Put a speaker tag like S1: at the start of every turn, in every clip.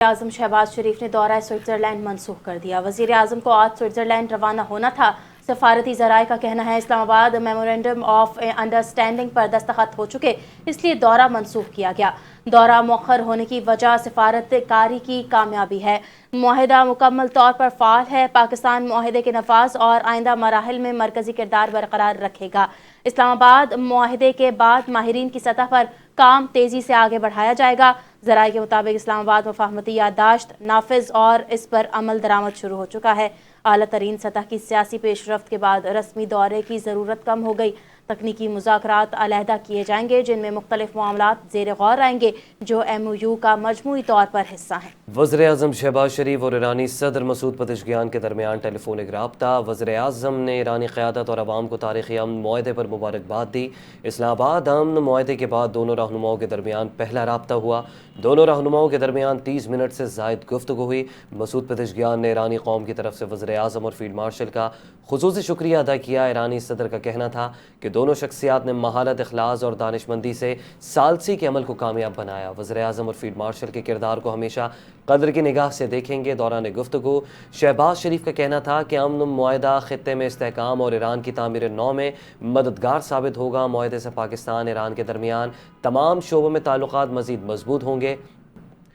S1: आजम शहबाज शरीफ ने दौरा स्विट्जरलैंड मनसूख कर दिया। वजीर आजम को आज स्विट्जरलैंड रवाना होना था। सफारती ज़राए का कहना है इस्लामाबाद मेमोरेंडम ऑफ अंडरस्टैंडिंग पर दस्तखत हो चुके, इसलिए दौरा मनसूख किया गया। दौरा मौखर होने की वजह सफारतकारी की कामयाबी है। मुआहिदा मुकम्मल तौर पर फ़ाल है। पाकिस्तान मुआहिदे के नफाज और आइंदा मराहिल में मरकजी किरदार बरकरार रखेगा। इस्लामाबाद मुआहिदे के बाद माहिरीन की सतह पर काम तेज़ी से आगे बढ़ाया जाएगा। ज़राए के मुताबिक इस्लामाबाद मफाहमती याददाश्त नाफिज और इस पर अमल दरामद शुरू हो चुका है। आला तरीन सतह की सियासी पेशरफ्त के बाद रस्मी दौरे की ज़रूरत कम हो गई। तकनीकी मुज़ाकरात अलहदा किए जाएंगे जिनमें मुख्तलिफ मामलात ज़ेर गौर आएंगे जो MOU का मजमूई तौर पर हिस्सा हैं।
S2: वज़ीर आज़म शहबाज शरीफ और ईरानी सदर मसूद पज़ेश्कियान के दरमियान टेलीफोनिक राब्ता। वज़ीर आज़म ने ईरानी क़यादत और अवाम को तारीख़ी अमन मुआहदे पर मुबारकबाद दी। इस्लामाबाद अमन मुआहदे के बाद दोनों रहनुमाओं के दरमियान पहला राब्ता हुआ। दोनों रहनुमाओं के दरमियान 30 मिनट से ज़ायद गुफ्तगू हुई। मसूद पज़ेश्कियान ने ईरानी कौम की तरफ से वज़ीर आज़म और फील्ड मार्शल का खुसूसी शुक्रिया अदा किया। ईरानी सदर का कहना था कि दोनों शख्सियात ने महारत, इखलास और दानिशमंदी से सालसी के अमल को कामयाब बनाया। वज़ीर आज़म और फील्ड मार्शल के किरदार को हमेशा कदर की निगाह से देखेंगे। दौरान गुफ्तगू शहबाज शरीफ का कहना था कि अमन मुआहिदा खित्ते में इस्तेहकाम और ईरान की तामीर नौ में मददगार साबित होगा। मुआहिदे से पाकिस्तान ईरान के दरमियान तमाम शोबों में ताल्लुकात मज़ीद मजबूत होंगे।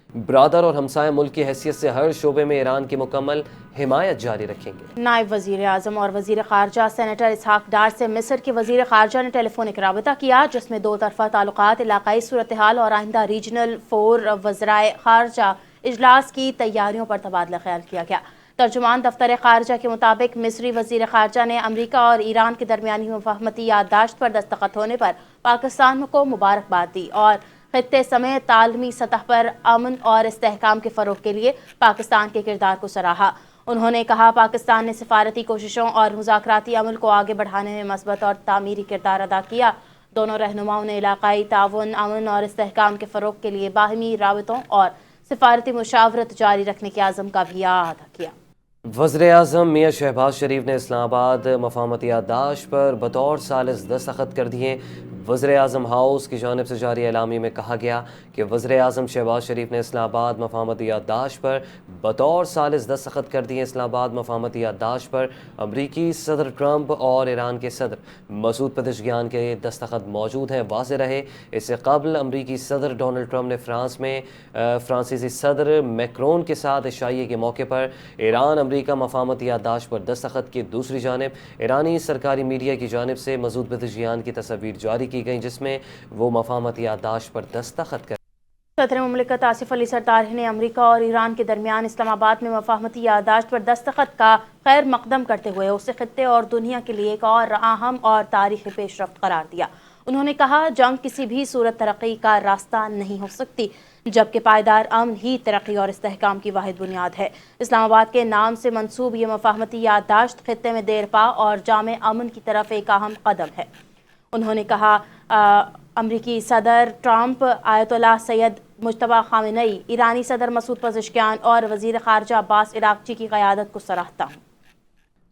S2: ब्रादर और हमसाया मुल्क की हैसियत से हर शोबे में ईरान की मुकम्मल हिमायत जारी रखेंगे।
S1: नायब वज़ीर आज़म और वज़ीर ख़ारजा सेनेटर इसहाक डार से मिस्र के वज़ीर ख़ारजा ने टेलीफोनिक राबता किया, जिसमें दो तरफ़ा ताल्लुकात, इलाकाई सूरत हाल और आइंदा रीजनल 4 वज़राए ख़ारजा इजलास की तैयारियों पर तबादला ख्याल किया गया। तर्जुमान दफ्तर ख़ारजा के मुताबिक मिस्री वज़ीर ख़ारजा ने अमरीका और ईरान के दरमियानी मुफाहमती याददाश्त पर दस्तखत होने पर पाकिस्तान को मुबारकबाद दी और खित्ते समेत तालमी सतह पर अमन और इस्तेहकाम के फ़रोग़ के लिए पाकिस्तान के किरदार को सराहा। उन्होंने कहा पाकिस्तान ने सिफारती कोशिशों और मुज़ाकराती अमल को आगे बढ़ाने में मस्बत और तामीरी किरदार अदा किया। दोनों रहनुमाओं ने इलाकाई ताउन, अमन और इस्तेहकाम के फ़रोग़ के लिए बाहमी राबतों और सिफारती मुशावरत जारी रखने के आज़म का भी अदा किया।
S2: वज़ीर आज़म मियाँ शहबाज शरीफ ने इस्लामाबाद मफाहमती याददाश्त पर बतौर सालिस दस्तखत कर दिए। वज़ीर आज़म हाउस की जानिब से जारी एलामी में कहा गया कि वज़ीर आज़म शहबाज शरीफ ने इस्लामाबाद मफाहमती याददाश्त पर बतौर सालिस दस्तखत कर दिए। इस्लामाबाद मफाहमती याददाश्त पर अमरीकी सदर ट्रंप और ईरान के सदर मसूद पज़ेश्कियान के दस्तखत मौजूद हैं। वाज़ेह रहे इससे कबल अमरीकी सदर डोनाल्ड ट्रंप ने फ्रांस में फ्रांसीसी सदर मैक्रोन के साथ इशाइये के मौके पर ईरान अमरीका मफाहमती याददाश्त पर दस्तखत की। दूसरी जानिब ईरानी सरकारी मीडिया की जानिब से मसूद पज़ेश्कियान की तस्वीर जारी की गई जिसमें वो मफाहमती याददाश्त पर दस्तखत कर।
S1: सदर मुमलिकत आसिफ अली सरदारी ने अमरीका और ईरान के दरमियान इस्लामाबाद में मफाहमती याददाश्त पर दस्तखत का खैर मकदम करते हुए उसे खित्ते और दुनिया के लिए एक और अहम और तारीख़ी पेशरफ्त करार दिया। उन्होंने कहा जंग किसी भी सूरत तरक्की का रास्ता नहीं हो सकती, जबकि पायदार अमन ही तरक्की और इस्तेहकाम की वाहिद बुनियाद है। इस्लामाबाद के नाम से मंसूब ये मफाहमती याददाश्त खित्ते में देरपा और जामे अमन की तरफ एक अहम कदम है। उन्होंने कहा अमरीकी सदर Trump, Ayatollah Seyed Mojtaba Khamenei, ईरानी सदर मसूद पज़ेश्कियान और वज़ीर ख़ारजा अब्बास इराक़ची की क़यादत को सराहता हूँ।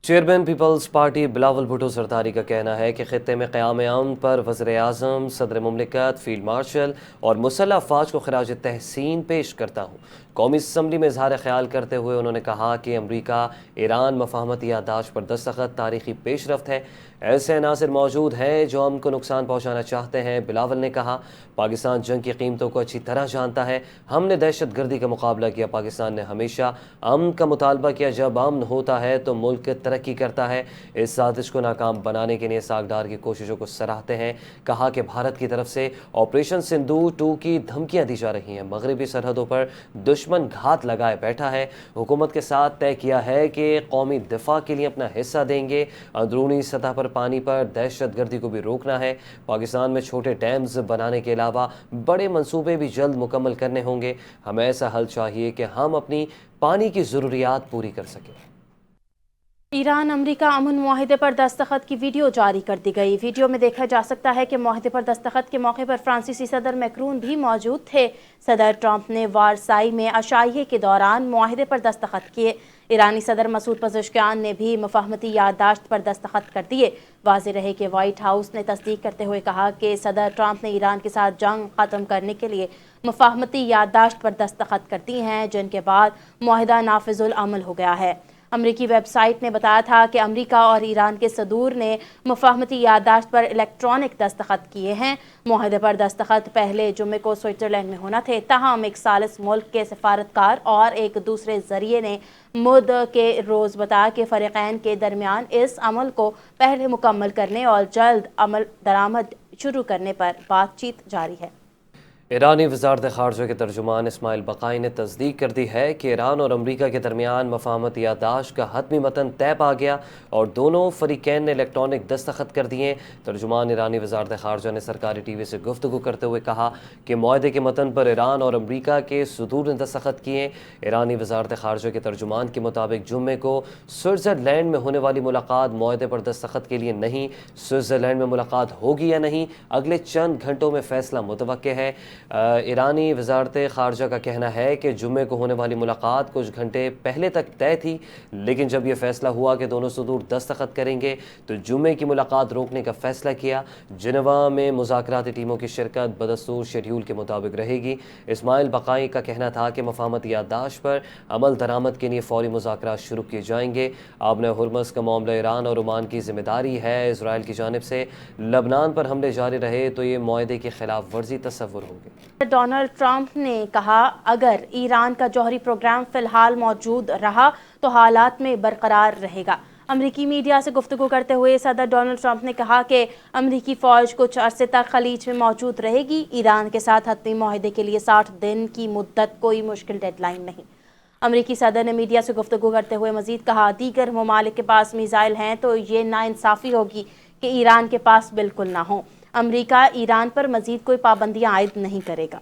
S2: चेयरमैन पीपल्स पार्टी बिलावल भुट्टो सरदारी का कहना है कि खित्ते में क़याम अमन पर वज़ीर आज़म, सदर मुमलिकत, फील्ड मार्शल और मुसल्लह अफ़वाज को खिराज तहसीन पेश करता हूँ। कौमी असम्बली में इज़हार ख्याल करते हुए उन्होंने कहा कि अमरीका ईरान मफाहमती याददाश्त पर दस्तखत तारीख़ी पेशरफ्त है। ऐसे अनासर मौजूद हैं जो अमन को नुकसान पहुँचाना चाहते हैं। बिलावल ने कहा पाकिस्तान जंग की कीमतों को अच्छी तरह जानता है। हमने दहशत गर्दी का मुकाबला किया। पाकिस्तान ने हमेशा अमन का मुतालबा किया। जब अमन होता है तो मुल्क तरक्की करता है। इस साजिश को नाकाम बनाने के लिए इसहाक डार की कोशिशों को सराहते हैं। कहा कि भारत की तरफ से ऑपरेशन सिंदूर 2 की धमकियाँ दी जा रही हैं। मगरबी सरहदों पर दुश्मन घात लगाए बैठा है। हुकूमत के साथ तय किया है कि कौमी दिफा के लिए अपना हिस्सा देंगे। अंदरूनी सतह पर पानी पर दहशत गर्दी को भी रोकना है। पाकिस्तान में छोटे डैम्स बनाने के अलावा बड़े मंसूबे भी जल्द मुकम्मल करने होंगे। हमें ऐसा हल चाहिए कि हम अपनी पानी की ज़रूरियात पूरी कर सकें।
S1: ईरान अमरीका अमन मुआहिदे पर दस्तखत की वीडियो जारी कर दी गई। वीडियो में देखा जा सकता है कि मुआहिदे पर दस्तखत के मौके पर फ्रांसीसी सदर मैक्रोन भी मौजूद थे। सदर ट्रंप ने वारसाई में अशाइये के दौरान मुआहिदे पर दस्तखत किए। ईरानी सदर मसूद पज़ेश्कियान ने भी मफाहमती याददाश्त पर दस्तखत कर दिए। वाज़ेह रहे कि व्हाइट हाउस ने तस्दीक करते हुए कहा कि सदर ट्रंप ने ईरान के साथ जंग ख़त्म करने के लिए مفاہمتی یادداشت پر دستخط کر دی ہیں، جن کے بعد معاہدہ نافذ العمل ہو گیا ہے۔ امریکی ویب سائٹ نے بتایا تھا کہ امریکہ اور ایران کے صدور نے مفاہمتی یادداشت پر الیکٹرانک دستخط کیے ہیں۔ معاہدے پر دستخط پہلے جمعے کو سوئٹزرلینڈ میں ہونا تھے، تاہم ایک ثالث ملک کے سفارتکار اور ایک دوسرے ذریعے نے مد کے روز بتایا کہ فریقین کے درمیان اس عمل کو پہلے مکمل کرنے اور جلد عمل درآمد شروع کرنے پر بات چیت جاری ہے۔
S2: ایرانی وزارت خارجہ کے ترجمان اسماعیل بقائی نے تصدیق کر دی ہے کہ ایران اور امریکہ کے درمیان مفاہمتی یادداشت کا حتمی متن طے پا گیا اور دونوں فریقین نے الیکٹرانک دستخط کر دیے۔ ترجمان ایرانی وزارت خارجہ نے سرکاری ٹی وی سے گفتگو کرتے ہوئے کہا کہ معاہدے کے متن پر ایران اور امریکہ کے صدور نے دستخط کیے۔ ایرانی وزارت خارجہ کے ترجمان کے مطابق جمعے کو سوئٹزرلینڈ میں ہونے والی ملاقات معاہدے پر دستخط کے لیے نہیں، سوئٹزرلینڈ میں ملاقات ہوگی یا نہیں اگلے چند گھنٹوں میں فیصلہ متوقع ہے۔ ایرانی وزارت خارجہ کا کہنا ہے کہ جمعے کو ہونے والی ملاقات کچھ گھنٹے پہلے تک طے تھی، لیکن جب یہ فیصلہ ہوا کہ دونوں صدور دستخط کریں گے تو جمعے کی ملاقات روکنے کا فیصلہ کیا۔ جنیوا میں مذاکراتی ٹیموں کی شرکت بدستور شیڈیول کے مطابق رہے گی۔ اسماعیل بقائی کا کہنا تھا کہ مفاہمتی یادداشت پر عمل درآمد کے لیے فوری مذاکرات شروع کیے جائیں گے۔ آبِ ہرمز کا معاملہ ایران اور عمان کی ذمہ داری ہے۔ اسرائیل کی جانب سے لبنان پر حملے جاری رہے تو یہ معاہدے کی خلاف ورزی تصور ہوگی۔
S1: ڈونلڈ ٹرمپ نے کہا اگر ایران کا جوہری پروگرام فی الحال موجود رہا تو حالات میں برقرار رہے گا۔ امریکی میڈیا سے گفتگو کرتے ہوئے صدر ڈونلڈ ٹرمپ نے کہا کہ امریکی فوج کچھ عرصے تک خلیج میں موجود رہے گی۔ ایران کے ساتھ حتمی معاہدے کے لیے 60 دن کی مدت کوئی مشکل ڈیڈ لائن نہیں۔ امریکی صدر نے میڈیا سے گفتگو کرتے ہوئے مزید کہا دیگر ممالک کے پاس میزائل ہیں تو یہ ناانصافی ہوگی کہ ایران کے پاس بالکل نہ ہوں۔ امریکہ ایران پر مزید کوئی پابندیاں عائد نہیں کرے گا۔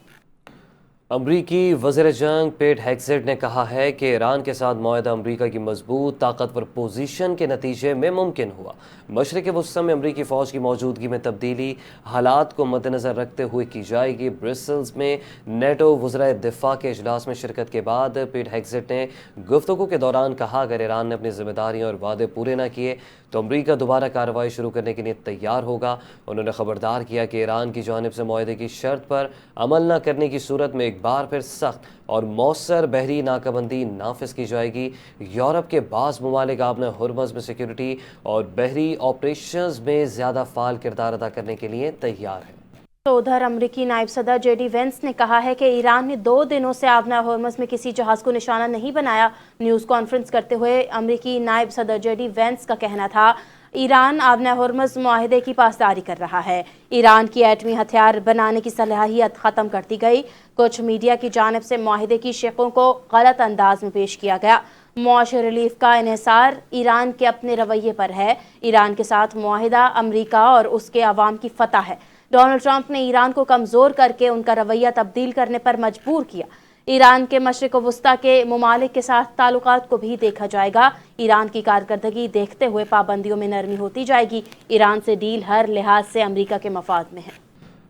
S2: امریکی وزیر جنگ پیٹ ہیگزیٹ نے کہا ہے کہ ایران کے ساتھ معاہدہ امریکہ کی مضبوط طاقتور پوزیشن کے نتیجے میں ممکن ہوا۔ مشرق وسطی میں امریکی فوج کی موجودگی میں تبدیلی حالات کو مد نظر رکھتے ہوئے کی جائے گی۔ برسلز میں نیٹو وزرائے دفاع کے اجلاس میں شرکت کے بعد پیٹ ہیگزیٹ نے گفتگو کے دوران کہا اگر ایران نے اپنی ذمہ داریاں اور وعدے پورے نہ کیے تو امریکہ دوبارہ کارروائی شروع کرنے کے لیے تیار ہوگا۔ انہوں نے خبردار کیا کہ ایران کی جانب سے معاہدے کی شرط پر عمل نہ کرنے کی صورت میں ایک بار پھر سخت اور مؤثر بحری ناکہ بندی نافذ کی جائے گی۔ یورپ کے بعض ممالک آبِ ہرمز میں سیکیورٹی اور بحری آپریشنز میں زیادہ فعال کردار ادا کرنے کے لیے تیار ہیں۔
S1: تو ادھر امریکی نائب صدر جے ڈی وینس نے کہا ہے کہ ایران نے 2 دنوں سے آبِ ہرمز میں کسی جہاز کو نشانہ نہیں بنایا۔ نیوز کانفرنس کرتے ہوئے امریکی نائب صدر جے ڈی وینس کا کہنا تھا ایران آبِ ہرمز معاہدے کی پاسداری کر رہا ہے۔ ایران کی ایٹمی ہتھیار بنانے کی صلاحیت ختم کر دی گئی۔ کچھ میڈیا کی جانب سے معاہدے کی شقوں کو غلط انداز میں پیش کیا گیا۔ معاشی ریلیف کا انحصار ایران کے اپنے رویے پر ہے۔ ایران کے ساتھ معاہدہ امریکہ اور اس کے عوام کی فتح ہے۔ ڈونلڈ ٹرمپ نے ایران کو کمزور کر کے ان کا رویہ تبدیل کرنے پر مجبور کیا۔ ایران کے مشرق وسطی کے ممالک کے ساتھ تعلقات کو بھی دیکھا جائے گا۔ ایران کی کارکردگی دیکھتے ہوئے پابندیوں میں نرمی ہوتی جائے گی۔ ایران سے ڈیل ہر لحاظ سے امریکہ کے مفاد میں ہے۔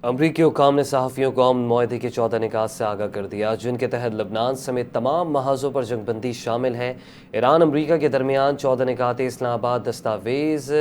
S2: امریکی حکام نے صحافیوں کو امن معاہدے کے 14 نکات سے آگاہ کر دیا جن کے تحت لبنان سمیت تمام محاذوں پر جنگ بندی شامل ہے۔ ایران امریکہ کے درمیان 14 نکات اسلام آباد دستاویز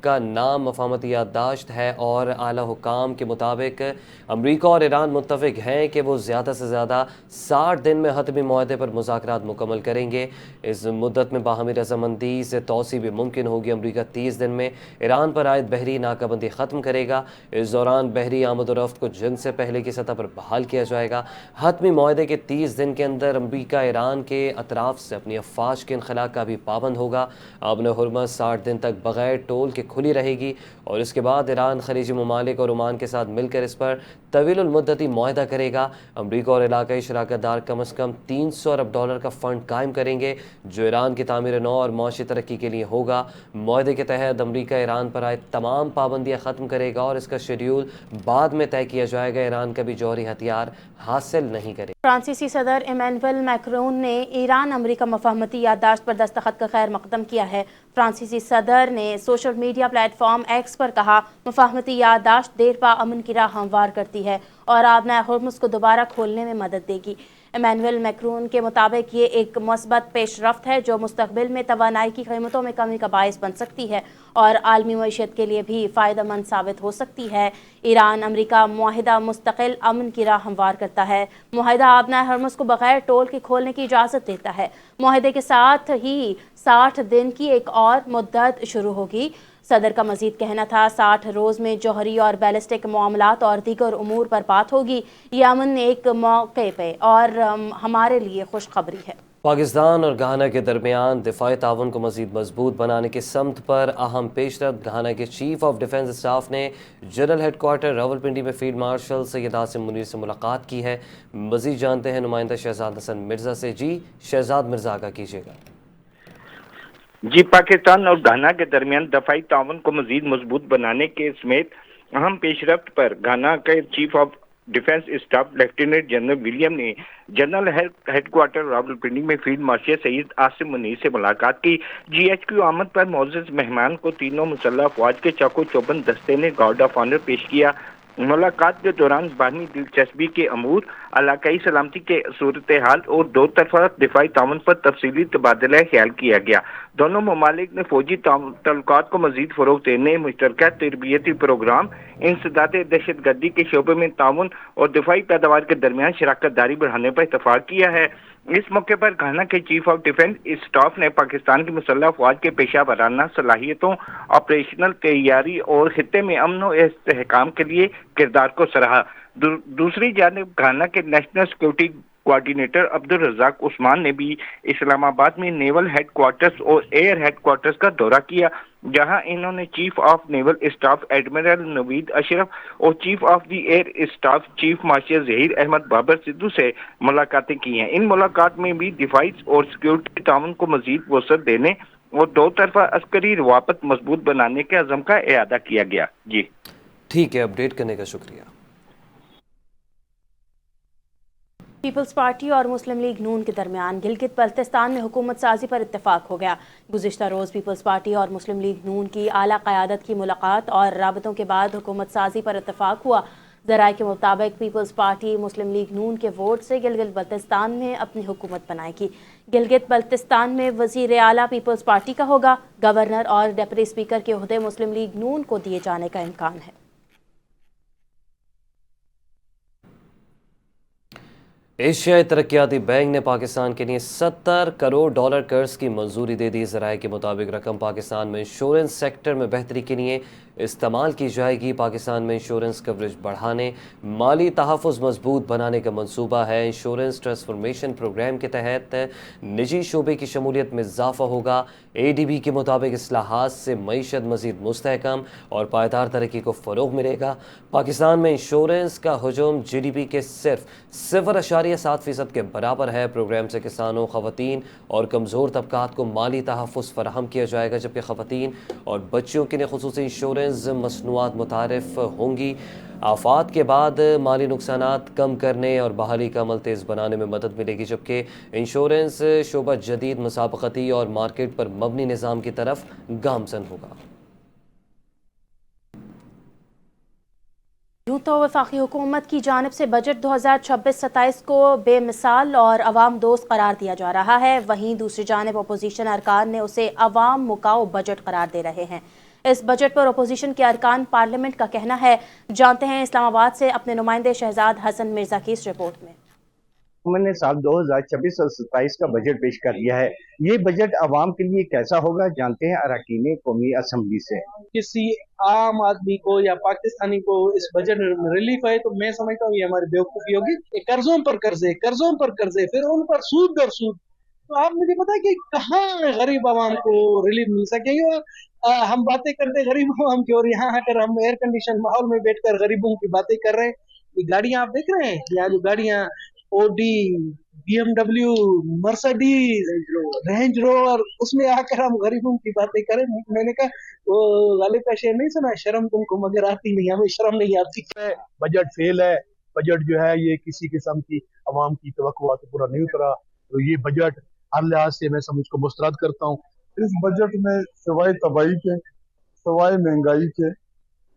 S2: کا نام مفاہمتی یادداشت ہے اور اعلیٰ حکام کے مطابق امریکہ اور ایران متفق ہیں کہ وہ زیادہ سے زیادہ 60 دن میں حتمی معاہدے پر مذاکرات مکمل کریں گے۔ اس مدت میں باہمی رضامندی سے توسیع بھی ممکن ہوگی۔ امریکہ 30 دن میں ایران پر عائد بحری ناکہ بندی ختم کرے گا۔ اس دوران بحری آمد و رفت کو جنگ سے پہلے کی سطح پر بحال کیا جائے گا۔ حتمی معاہدے کے 30 دن کے اندر امریکہ ایران کے اطراف سے اپنی افواج کے انخلاء کا بھی پابند ہوگا۔ آبِ ہرمز 60 دن تک بغیر ٹول کے کھلی رہے گی اور اس کے بعد ایران خلیجی ممالک اور عمان کے ساتھ مل کر اس پر طویل المدتی معاہدہ کرے گا۔ امریکہ اور علاقائی شراکت دار کم از کم $300 ارب کا فنڈ قائم کریں گے جو ایران کی تعمیر نو اور معاشی ترقی کے لیے ہوگا۔ معاہدے کے تحت امریکہ ایران پر عائد تمام پابندیاں ختم کرے گا اور اس کا شیڈیول بعد میں طے کیا جائے گا۔ ایران کبھی جوہری ہتھیار حاصل نہیں کرے۔
S1: فرانسیسی صدر ایمینوئل میکرون نے ایران امریکہ مفاہمتی یادداشت پر دستخط کا خیر مقدم کیا ہے۔ فرانسیسی صدر نے social media platform X پر کہا مفاہمتی یادداشت دیر پا امن کی راہ ہموار کرتی ہے اور آبِ ہرمز کو دوبارہ کھولنے میں مدد دے گی۔ ایمانوئل میکرون کے مطابق یہ ایک مثبت پیش رفت ہے جو مستقبل میں توانائی کی قیمتوں میں کمی کا باعث بن سکتی ہے اور عالمی معیشت کے لیے بھی فائدہ مند ثابت ہو سکتی ہے۔ ایران امریکہ معاہدہ مستقل امن کی راہ ہموار کرتا ہے۔ معاہدہ آبنائے ہرمز کو بغیر ٹول کے کھولنے کی اجازت دیتا ہے۔ معاہدے کے ساتھ ہی 60 دن کی ایک اور مدت شروع ہوگی۔ صدر کا مزید کہنا تھا 60 روز میں جوہری اور بیلسٹک معاملات اور دیگر امور پر بات ہوگی۔ یہ امن ایک موقع پہ اور ہمارے لیے خوشخبری ہے۔
S2: پاکستان اور گھانا کے درمیان دفاعی تعاون کو مزید مضبوط بنانے کی سمت پر اہم پیش رفت۔ گھانا کے چیف آف ڈیفنس اسٹاف نے جنرل ہیڈ کوارٹر راولپنڈی میں فیلڈ مارشل سید عاصم منیر سے ملاقات کی ہے۔ مزید جانتے ہیں نمائندہ شہزاد حسن مرزا سے۔ جی شہزاد مرزا آگاہ کیجیے گا۔
S3: جی، پاکستان اور گھانا کے درمیان دفاعی تعاون کو مزید مضبوط بنانے کے سمیت اہم پیش رفت پر گھانا کے chief of defence staff lieutenant general William نے جنرل ہیڈ کوارٹر راولپنڈی میں فیلڈ مارشل سید عاصم منیر سے ملاقات کی۔ جی ایچ کیو آمد پر معزز مہمان کو تینوں مسلح افواج کے چاقو چوبند دستے نے گارڈ آف آنر پیش کیا۔ ملاقات کے دوران باہمی دلچسپی کے امور، علاقائی سلامتی کے صورتحال اور دو طرفہ دفاعی تعاون پر تفصیلی تبادلہ خیال کیا گیا۔ دونوں ممالک نے فوجی تعلقات کو مزید فروغ دینے، مشترکہ تربیتی پروگرام، انسداد دہشت گردی کے شعبے میں تعاون اور دفاعی پیداوار کے درمیان شراکت داری بڑھانے پر اتفاق کیا ہے۔ اس موقع پر گھانا کے چیف آف ڈیفنس اسٹاف نے پاکستان کی مسلح افواج کے پیشہ ورانہ صلاحیتوں، آپریشنل تیاری اور خطے میں امن و استحکام کے لیے کردار کو سراہا۔ دوسری جانب گھانا کے national security coordinator Abdul Razak Osman نے بھی اسلام آباد میں نیول ہیڈ کوارٹرز اور ایئر ہیڈ کوارٹرز کا دورہ کیا، جہاں انہوں نے chief of naval staff admiral Naveed Ashraf اور chief of the air staff chief marshal Zaheer Ahmad Babar Sidhu سے ملاقاتیں کی ہیں۔ ان ملاقات میں بھی دفاعی اور سیکورٹی تعاون کو مزید وسعت دینے اور دو طرفہ عسکری روابط مضبوط بنانے کے عزم کا اعادہ کیا گیا۔ جی
S2: ٹھیک ہے، اپڈیٹ کرنے کا شکریہ۔
S1: پیپلز پارٹی اور مسلم لیگ نون کے درمیان گلگت بلتستان میں حکومت سازی پر اتفاق ہو گیا۔ گزشتہ روز پیپلز پارٹی اور مسلم لیگ نون کی اعلیٰ قیادت کی ملاقات اور رابطوں کے بعد حکومت سازی پر اتفاق ہوا۔ ذرائع کے مطابق پیپلز پارٹی مسلم لیگ نون کے ووٹ سے گلگت بلتستان میں اپنی حکومت بنائے گی۔ گلگت بلتستان میں وزیر اعلیٰ پیپلز پارٹی کا ہوگا۔ گورنر اور ڈپٹی اسپیکر کے عہدے مسلم لیگ نون کو دیے جانے کا امکان ہے۔
S2: ایشیائی ترقیاتی بینک نے پاکستان کے لیے $70 کروڑ قرض کی منظوری دے دی۔ ذرائع کے مطابق رقم پاکستان میں انشورنس سیکٹر میں بہتری کے لیے استعمال کی جائے گی۔ پاکستان میں انشورنس کوریج بڑھانے، مالی تحفظ مضبوط بنانے کا منصوبہ ہے۔ انشورنس ٹرانسفارمیشن پروگرام کے تحت نجی شعبے کی شمولیت میں اضافہ ہوگا۔ ADB کے مطابق اصلاحات سے معیشت مزید مستحکم اور پائیدار ترقی کو فروغ ملے گا۔ پاکستان میں انشورنس کا حجم GDP کے صرف 0.7% کے برابر ہے۔ پروگرام سے کسانوں، خواتین اور کمزور طبقات کو مالی تحفظ فراہم کیا جائے گا، جبکہ خواتین اور بچیوں کے لیے خصوصی انشورنس مصنوعات متعارف ہوں گی۔ آفات کے بعد مالی نقصانات کم کرنے اور بحالی کا عمل تیز بنانے میں مدد ملے گی، جبکہ انشورنس شعبہ جدید مسابقتی اور مارکیٹ پر مبنی نظام کی طرف گامزن ہوگا۔
S1: یوں تو وفاقی حکومت کی جانب سے بجٹ 2026-27 کو بے مثال اور عوام دوست قرار دیا جا رہا ہے، وہیں دوسری جانب اپوزیشن ارکان نے اسے عوام مکاؤ بجٹ قرار دے رہے ہیں۔ اس بجٹ پر اپوزیشن کے ارکان پارلیمنٹ کا کہنا ہے۔ جانتے ہیں اسلام آباد سے اپنے نمائندے شہزاد حسن مرزا کی اس رپورٹ میں۔
S4: حکومت نے سال 2026 اور 27 کا بجٹ پیش کر دیا ہے۔ یہ بجٹ عوام کے لیے کیسا ہوگا، جانتے ہیں اراکین قومی اسمبلی سے۔
S5: کسی عام آدمی کو یا پاکستانی کو اس بجٹ میں ریلیف ہے تو میں سمجھتا ہوں یہ ہماری بیوقوفی ہوگی۔ قرضوں پر قرضے پھر ان پر سود در سود، تو آپ مجھے پتا کہ کہاں غریب عوام کو ریلیف مل سکے گا۔ ہم باتیں کرتے غریب عوام کی اور یہاں آ کر ہم ایئر کنڈیشن ماحول میں بیٹھ کر غریبوں کی باتیں کر رہے ہیں۔ یہ گاڑیاں آپ دیکھ رہے ہیں، یہاں جو گاڑیاں اوڈی، BMW، مرسڈیز، رینج روور، اس میں آ کر ہم غریبوں کی باتیں کریں۔ میں نے کہا وہ غالب کا شعر نہیں سنا، شرم تم کو مگر آتی نہیں، ہمیں شرم نہیں آتی۔
S6: بجٹ فیل ہے، بجٹ جو ہے یہ کسی قسم کی عوام کی توقعات سے پورا نہیں اترا، تو یہ بجٹ ہر لحاظ سے میں سمجھ کو مسترد کرتا ہوں۔
S7: اس بجٹ میں سوائے تباہی کے، سوائے مہنگائی کے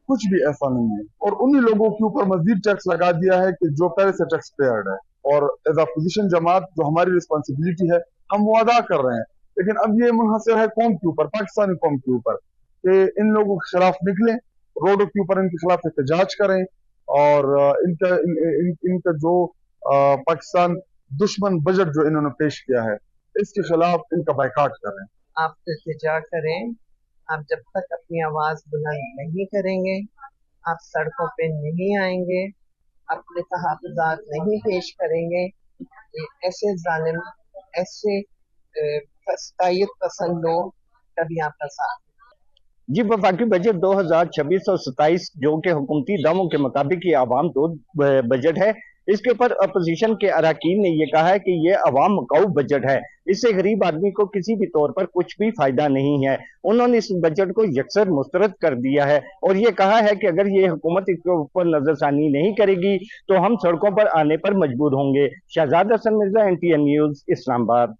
S7: کچھ بھی ایسا نہیں ہے، اور انہی لوگوں کے اوپر مزید ٹیکس لگا دیا ہے کہ جو پہلے سے ٹیکس پیئرڈ ہے، और एज अपोजिशन जमात जो हमारी रिस्पॉन्सिबिलिटी है हम वो अदा कर रहे हैं, लेकिन अब ये मुनहसर है कौम के ऊपर, पाकिस्तानी कौम के ऊपर, कि इन लोगों के खिलाफ निकलें, रोडों के ऊपर इनके खिलाफ एहतजाज करें और इनका जो पाकिस्तान दुश्मन बजट जो इन्होंने पेश किया है इसके खिलाफ इनका बाइकाट करें।
S8: आप एहतजाज करें, आप जब तक अपनी आवाज बुलंद नहीं करेंगे, आप सड़कों पे नहीं आएंगे, अपने तहफ़्फ़ुज़ात नहीं पेश करेंगे, ये ऐसे जालिम, ऐसे फसायत पसंद लोग कभी आपका साथ।
S4: जी, वफाकी बजट 2026 और 27 जो कि हुकूमती दावों के मुताबिक ये आवाम दो बजट है, इसके ऊपर अपोजिशन के अरकान ने ये कहा है कि ये अवाम मकाऊ बजट है, इससे गरीब आदमी को किसी भी तौर पर कुछ भी फायदा नहीं है। उन्होंने इस बजट को यकसर मुस्तरद कर दिया है और ये कहा है कि अगर ये हुकूमत इसके ऊपर नजरसानी नहीं करेगी तो हम सड़कों पर आने पर मजबूर होंगे। Shahzad Hassan Mirza, NTN news, Islamabad.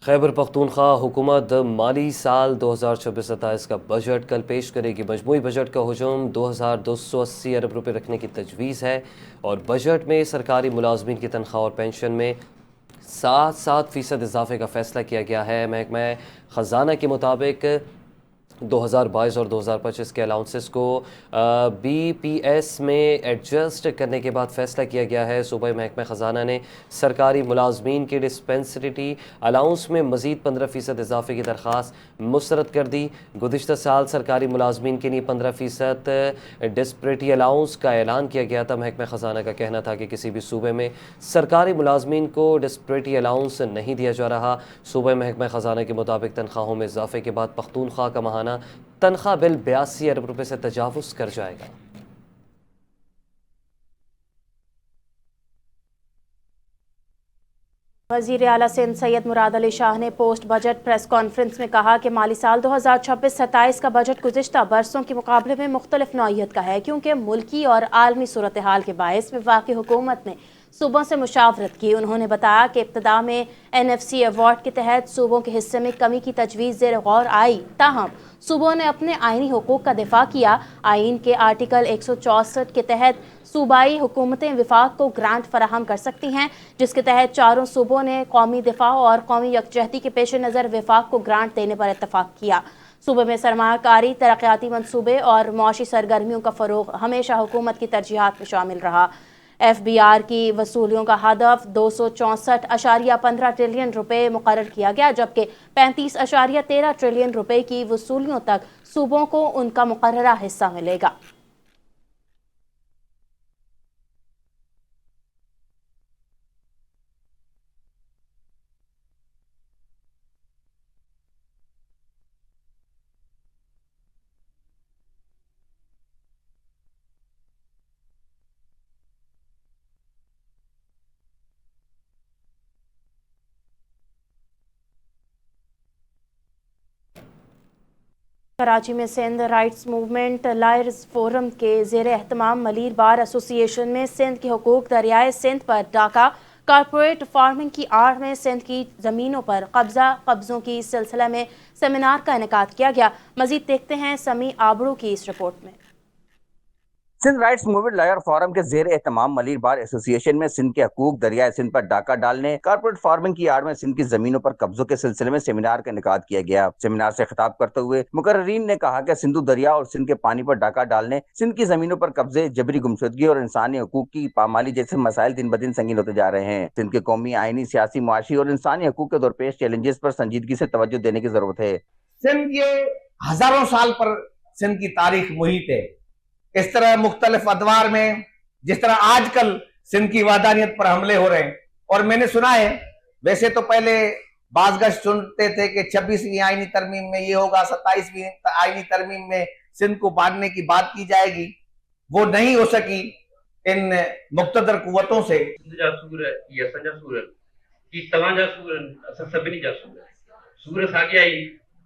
S2: खैबर पख्तूनख्वा हुकूमत माली साल 2026-27 का बजट कल पेश करेगी। मजमूई बजट का हजम 2280 अरब रुपये रखने की तजवीज़ है और बजट में सरकारी मुलाजमीन की तनख्वाह और पेंशन में 7% इजाफे का फ़ैसला किया गया है। महकमा ख़जाना के मुताबिक 2022 और 2025 के अलाउंसेस को BPS में एडजस्ट करने के बाद फ़ैसला किया गया है। सूबाई महकमा ख़जाना ने सरकारी मुलाजमीन के डिस्पेंसरिटी अलाउंस में मज़ीद 15% इजाफे की दरख्वास्त मुस्तरद कर दी। गुज़िश्ता साल सरकारी मुलाजमीन के लिए 15% डिस्परिटी अलाउंस का ऐलान किया गया था। महकमा ख़जाना का कहना था कि किसी भी सूबे में सरकारी मुलाजमीन को डिस्परिटी अलाउंस नहीं दिया जा रहा। सूबाई महकमा ख़जाना के मुताबिक तनख्वाहों में इजाफे के बाद पख्तूनख्वा का महाना तनख्वाह बिल 82 अरब रुपए से तजावुज कर जाएगा।
S1: वज़ीर आला सिंध सैयद मुराद अली शाह ने पोस्ट बजट प्रेस कॉन्फ्रेंस में कहा कि माली साल 2026-27 का बजट गुज़िश्ता बरसों के मुकाबले में मुख्तलिफ नौइयत का है, क्योंकि मुल्की और आलमी सूरत हाल के बायस वफाकी हुकूमत ने सूबों से मुशावरत की। उन्होंने बताया कि इब्तदा में NFC अवार्ड के तहत सूबों के हिस्से में कमी की तजवीज़ ज़ेर गौर आई, ताहम सूबों ने अपने आइनी हुकूक का दिफा किया। आइन के आर्टिकल 164 के तहत सूबाई हुकूमतें विफाक को ग्रांट फराहम कर सकती हैं, जिसके तहत चारों सूबों ने कौमी दिफा और कौमी यकजहती के पेश नज़र विफाक को ग्रांट देने पर इत्तफाक किया। सूबे में सरमाकारी, तरक्याती मनसूबे और मुआशी सरगर्मियों का फ़रोग़ हमेशा हुकूमत की तरजीहात में शामिल रहा। FBR की वसूलियों का हदफ 264.15 ट्रिलियन रुपए मुकर्रर किया गया, जबकि 35.13 ट्रिलियन रुपए की वसूलियों तक सूबों को उनका मुकर्ररा हिस्सा मिलेगा। कराची में Sindh rights movement lawyers forum के ज़ेर एहतमाम मलीर बार एसोसिएशन में सिंध के हुकूक दरियाए सिंध पर डाका, कॉरपोरेट फार्मिंग की आड़ में सिंध की ज़मीनों पर कब्ज़ों की सिलसिला में सेमिनार का इनेकाद किया गया। मज़ीद देखते हैं समी आबड़ू की इस रिपोर्ट में।
S9: Sindh rights movement lawyer forum के ज़ेर एहतमाम मलीर बार एसोसिएशन में सिंध के हकूक दरियाए सिंध पर डाका डालने, कॉर्पोरेट फार्मिंग की आड़ में सिंध की जमीनों पर कब्जों के सिलसिले में सेमिनार का इनेकाद किया गया। सेमिनार से खिताब करते हुए मुकर्रीन ने कहा कि सिंधु दरिया और सिंध के पानी पर डाका डालने, सिंध की जमीनों पर कब्जे, जबरी गुमशुदगी और इंसानी हकूक की पामाली जैसे मसाइल दिन ब दिन संगीन होते जा रहे हैं। सिंध के कौमी, आईनी, सियासी, मुआशी और इंसानी हकूक के दरपेश चैलेंजेस पर संजीदगी से तवज्जो देने की जरूरत है।
S10: सिंध ये हजारों साल पर सिंध की तारीख मुहित है। इस तरह मुख्तलिफ अदवार में जिस तरह आजकल सिंध की वादानियत पर हमले हो रहे हैं, और मैंने सुना है, वैसे तो पहले बाज़गश्त सुनते थे कि 26वीं आईनी तरमीम में ये होगा, 27वीं आईनी तरमीम में सिंध को बांटने की बात की जाएगी, वो नहीं हो सकी इन मुक़्तदर कुव्वतों से।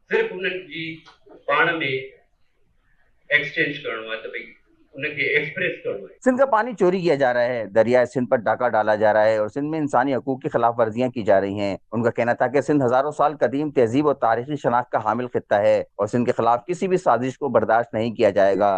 S11: सिर्फ उन्हनि जी पाण में एक्सचेंज करणो आहे, त भई उनके एक्सप्रेस करणो आहे।
S9: सिंध का पानी चोरी किया जा रहा है, दरियाए सिंध पर डाका डाला जा रहा है और सिंध में इंसानी हकूक की खिलाफ वर्जियां की जा रही हैं। उनका कहना था कि सिंध हजारों साल कदीम तहजीब और तारीखी शनाख्त का हामिल खित्ता है और सिंध के खिलाफ किसी भी साजिश को बर्दाश्त नहीं किया जाएगा।